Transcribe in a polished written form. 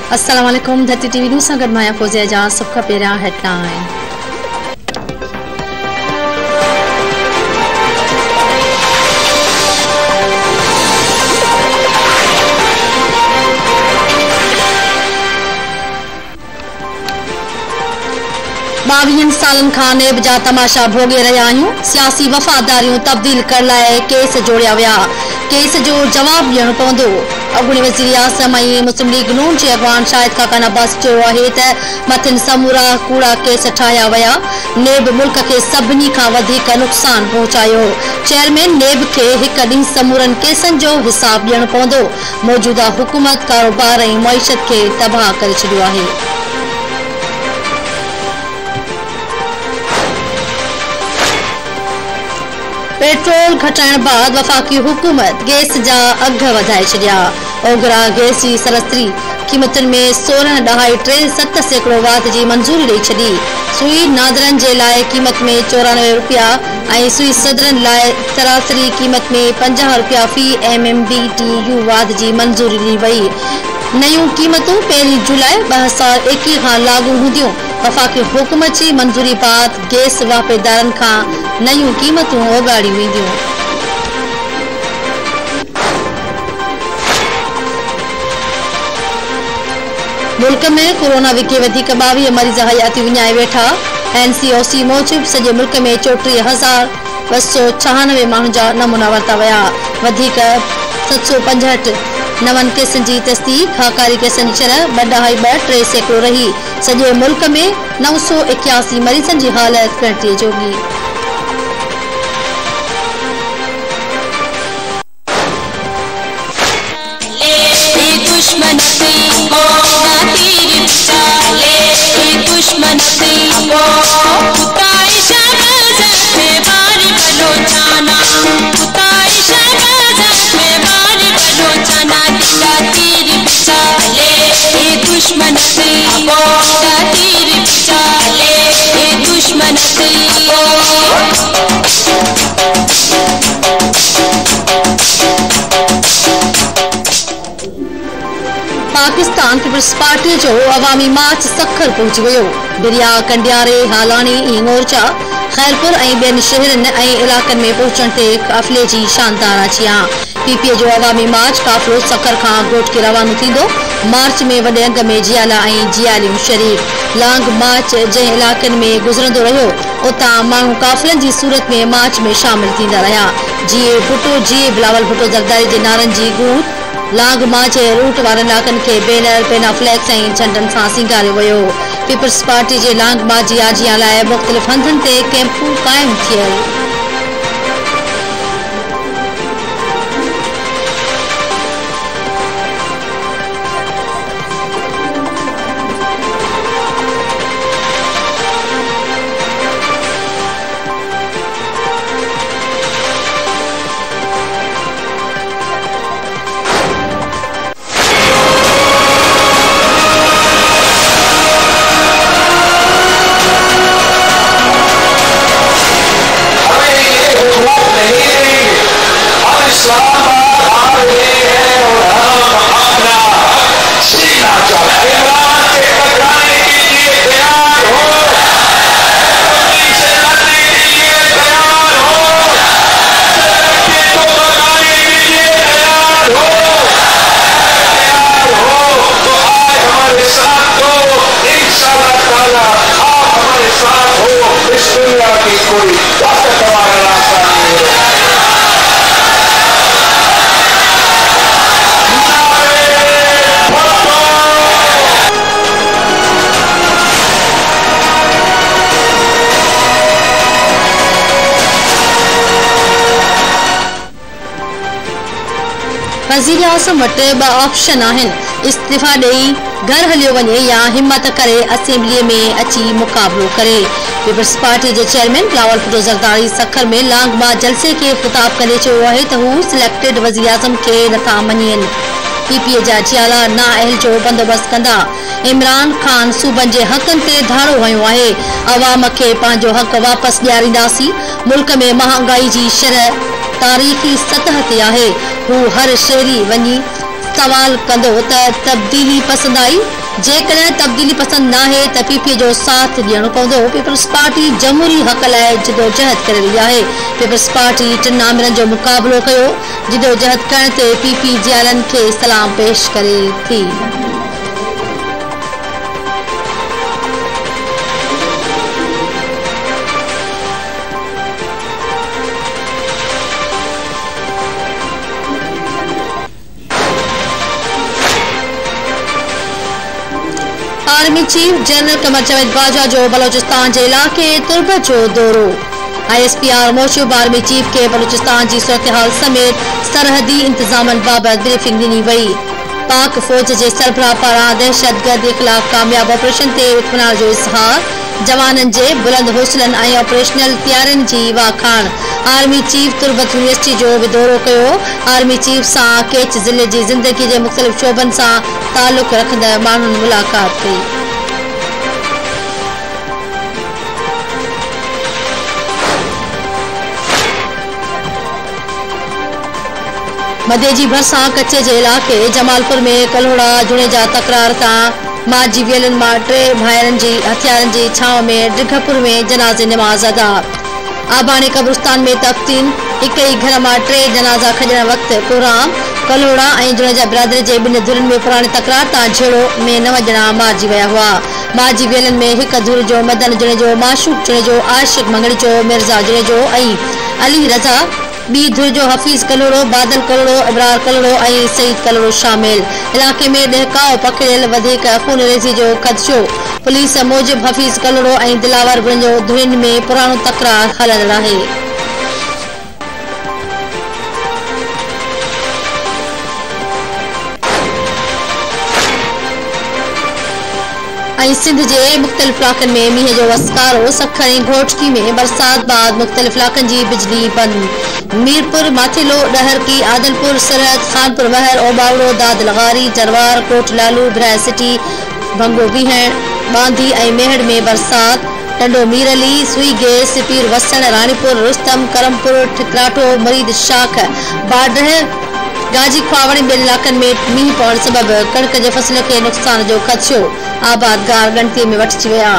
अस्सलाम वालेकुम। धरती टीवी न्यूज़ सां गॾु मां फ़ौज़िया एजाज़। सभ खां पहिरियां हेडलाइन। बावीहनि सालनि खां नेब जा तमाशा भोगे रहिया आहियूं। सियासी वफ़ादारियूं तब्दील करण लाइ केस जोड़िया विया। केस जो जवाब ॾियणो पवंदो। अॻूणी वज़ीर आज़म ऐं मुस्लिम लीग नून जे अॻवान शाहिद खाकान अब्बास चयो आहे त मथिन समूरा कूड़ा केस ठाहिया विया। नेब मुल्क खे सभिनी खां वधीक नुक़सान पहुचायो। चेयरमैन नेब खे हिकु ॾींहुं समूरनि केसनि जो हिसाब ॾियणो पवंदो। मौजूदा हुकूमत कारोबार ऐं मईशत खे तबाह करे छॾियो आहे। पेट्रोल घटाइण बाद वफाकी हुकूमत गैस जा अघ वधाए छॾिया। ओघरा गैस जी सरस्ती क़ीमतुनि में 16.37% वाध जी मंज़ूरी ॾेई छॾी। सुई नादरनि जे लाइ क़ीमत में 94 रुपया ऐं सुई सदरनि लाइ सरासरी क़ीमत में 50 रुपया फी MMBTU वाध जी मंज़ूरी ॾिनी वई। नयूं क़ीमतूं 1 जुलाई 2021 खां लागू हूंदियूं। वफ़ाकी हुकूमत जी मंज़ूरी बाद गैस वापेदारनि खां नयूं क़ीमतूं ओगाड़ी वेंदियूं। मुल्क में कोरोना विके वधीक 22 मरीज़ हयाती विञाए वेठा। NCOC मूजिब सॼे मुल्क में 34,296 माण्हुनि जा नमूना वरिता विया। वधीक 765 नवनि केसनि जी तस्दीक। हाकारी केसनि जी शरह 2.2% रही। सॼे मुल्क में 981 मरीज़नि जी हालत गणितीअ जोगी। पाकिस्तान पीपल्स पार्टी जो अवामी मार्च सखर पहुची वियो। बिरिया, कंडियारे, हालानी, इंगोरचा, खैरपुर ऐं ॿियनि शहरनि ऐं इलाक़नि में पहुचण ते काफ़िले जी शानदार आचिया। PPA जो अवामी मार्च काफ़िलो सखर खां घोटके रवानो थींदो। मार्च में वॾे अंग में जियाला ऐं जियालियूं शरीक। लांग मार्च जंहिं इलाक़नि में गुज़रंदो रहियो उतां माण्हू काफ़िलनि जी सूरत में मार्च में शामिल थींदा रहिया। जीए भुट्टो, जीए बिलावल भुट्टो ज़रदारी जे नारनि जी गूंज। लांग मार्च जे रूट वारनि इलाक़नि खे बैनर, पेना फ्लैक्स ऐं झंडनि सां सिंगारियो वियो। पीपल्स पार्टी जे लांग मार्च जी आजिया लाइ मुख़्तलिफ़ हंधनि ते कैंपूं क़ाइमु थियल। वज़ीर आज़म वटि 2 ऑप्शन आहिनि। इस्तीफ़ा ॾेई घर हलियो वञे या हिम्मत करे असेंबलीअ में अची मुक़ाबलो करे। पीपल्स पार्टी जे चेयरमैन बिलावल भुट्टो ज़रदारी सखर में लांग मार्च जलसे खे ख़िताब कंदे चयो आहे त हू सिलेक्टेड वज़ीर आज़म खे नथा मञनि। PPA जा जियाला नाअहल जो बंदोबस्त कंदा। इमरान खान सूबनि जे हक़नि ते धाड़ो हयो आहे। अवाम खे पंहिंजो हक़ वापसि ॾियारींदासीं। मुल्क में महांगाई जी शरह तारीख़ी सतह ते आहे। हू हर शहरी वञी सवाल कंदो त तब्दीली पसंद आई। जेकॾहिं तब्दीली पसंद न आहे त पीपीए जो साथ ॾियणो पवंदो। पीपल्स पार्टी जमहूरी हक़ लाइ जिदोजहद करे रही आहे। पीपल्स पार्टी 3 आमिरनि जो मुक़ाबिलो कयो। जिदोजहद करण ते पीपी जियालनि खे सलाम पेश करे थी। Army chief general Qamar Javed Bajwa जो बलोचिस्तान के इलाके तुर्बत जो दौरो। ISPR मोशूब आर्मी चीफ के बलोचिस्तान की सूरत हाल समेत सरहदी इंतजामन बाबत ब्रीफिंग दी वही। पाक फौज के सरबराह पारां दहशतगर्दी खिलाफ कामयाब ऑपरेशन ते इत्मीनान जो इज़हार। जवानन के बुलंद हौसलन और ऑपरेशनल तैयारियों की वाखाण। आर्मी चीफ तुर्बत यूनिवर्सिटी जो भी दौरो किया। आर्मी चीफ से केच ज़िले की जिंदगी के मुख्तलिफ शोबन से ताल्लुक रखंदड़ मानुन मुलाकात की। मध्य जी भरसा कच्चे के इलाके जमालपुर में कलोड़ा जुणेजा तकरार ता माजी वेलन मां 3 भाइरन की हथियारन की छाव में डिघपुर में जनाजे नमाज अदा। आबानी कब्रिस्तान में तफ्तीन। एक ही घर में 3 जनाजा खजण वक्त कोराम। कलोड़ा और जुणेजा बिरादरी के 2 धुरन में पुरानी तकरार ता झेड़ो में 9 ॼणा मारिजी विया हुआ। माजी वेलन में एक धुर जो मदन जुणेजो, माशूक जुणेजो, आशिक मंगड़ी जो, मिर्जा जुणेजो और अली रजा। बी धुर जो हफीज कलोड़ो, बादल कलोड़ो, इब्रार कलोड़ो और सईद कलोड़ो शामिल। इलाके में डहकाओ पकड़ियल वधीक खून रेज़ी जो खदशो। पुलिस मूजिब हफीज कलोड़ो और दिलावर जो धुरन में पुरानो तकरार हलंदड़ आहे। सिंध के मुख्तलिफ इलाकन में मीह जो वसकारो। सखर घोटकी में बरसात बाद मुख्तलिफ इलाकन की बिजली बंद। मीरपुर, माथेलो, डहरकी, आदलपुर, सरहद, खानपुर महर, ओबावड़ो, दाद लगारी, जरवार, कोट लालू, भराए सिटी, भंगो बीहण, बांधी और मेहड़ में बरसात। टंडो मीरली, सुई गैस, पीर वसण, रानीपुर, रुस्तम, करमपुर, ठिकराटो, मरीद शाख, बाडर, गाजी ख्वावणी ॿियनि इलाक़नि में मींहुं पवण सबबि कणिक जे फसल के नुक़सान जो ख़दशो। आबादगार ॻणतीअ में वठिजी विया।